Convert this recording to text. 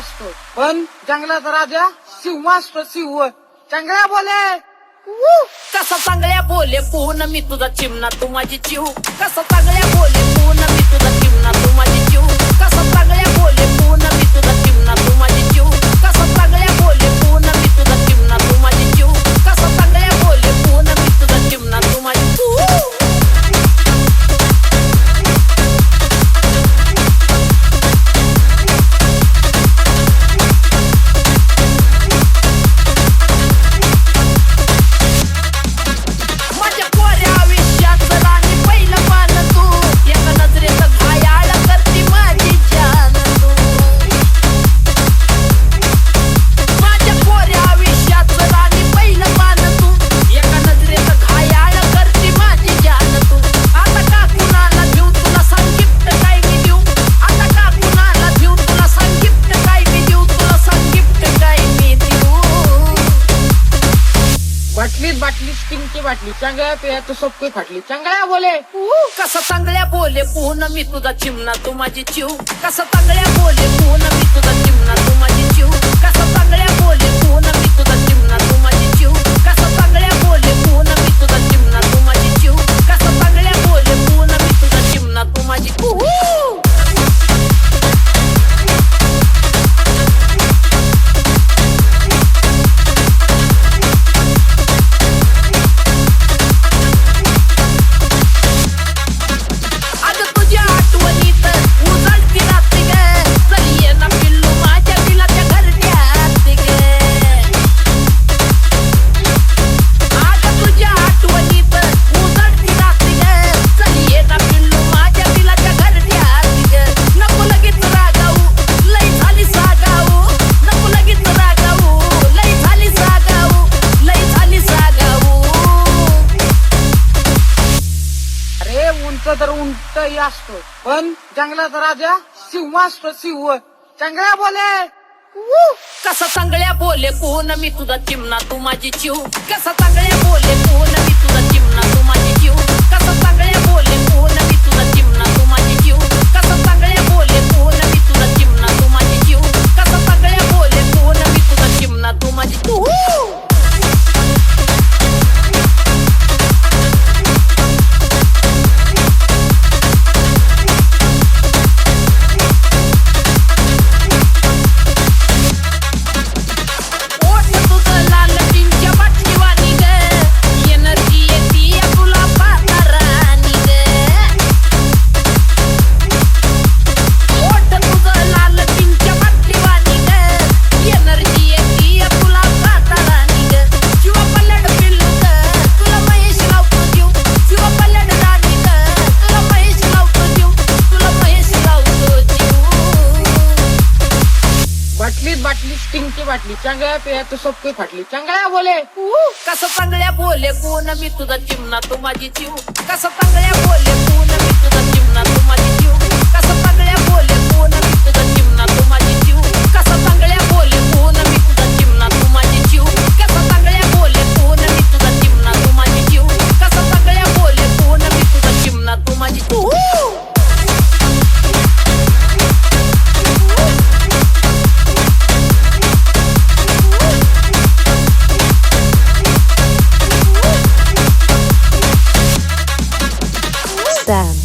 असतो, पण जंगलात राजा सिंह असतो. सिंह चांगल्या बोले. कसा चांगल्या बोले पूर्ण मी तुझा चिमणा तू माझी चिव. कसा चांगल्या बोले पूर्ण मी तुझा चिमणा तू माझी चिव. कसा चांगल्या बोले पूर्ण मी तुझा चिमणा तू माझी चिव. कसा चांगल्या बोले पूर्ण मी तुझा चिमणा तू माझी चिव. कसा चांगल्या बोले पूर्ण मी तुझा चिमणा तू माझी बाटली स्टिंगची बाटली चांगल्या पे तो सबके फाटली. चांगल्या बोले. कसा चांगल्या बोले पूर्ण मी तुझा चिमणा तू माझी चिव. कसा चांगल्या बोले पूर्ण मी तुझा चिमणा तू माझी चिव. कसा चांगल्या बोले पूर्ण मी तुझा चिमणा तू माझी चिव. कसा चांगल्या बोले पूर्ण मी तुझा चिमणा तू माझी चिव. कसा चांगल्या बोले पूर्ण मी तुझा चिमणा तू माझी तर उंट असतो, पण जंगलात राजा सिंह असतो. सिंह चांगल्या बोले. कसा चांगल्या बोले पूर्ण मी तुझा चिमणा तू माझी चिव. कसा चांगल्या बोले पूर्ण मी तुझा चिमणा तू माझी चिव. कसा चांगल्या बोले पूर्ण मी तुझा चिमणा तू माझी चिव. कसा चांगल्या बोले पूर्ण मी तुझा चिमणा तू माझी चिव. कसा चांगल्या बोले पूर्ण मी तुझा चिमणा तू माझी बाटली स्टिंगची बाटली चांगल्या पे तो सबके फाटली. चांगल्या बोले. कसा चांगल्या बोले पूर्ण मी तुझा चिमणा तू माझी चिव. कसा चांगल्या बोले पूर्ण मी तुझा चिमणा तू माझी चिव. कसा चांगल्या बोले पूर्ण मी तुझा चिमणा तू माझी चिव. कसा चांगल्या बोले पूर्ण मी तुझा चिमणा तू माझी चिव. कसा चांगल्या बोले पूर्ण मी तुझा चिमणा तू माझी चिव. कसा चांगल्या बोले पूर्ण मी तुझा चिमणा तू माझी Sam.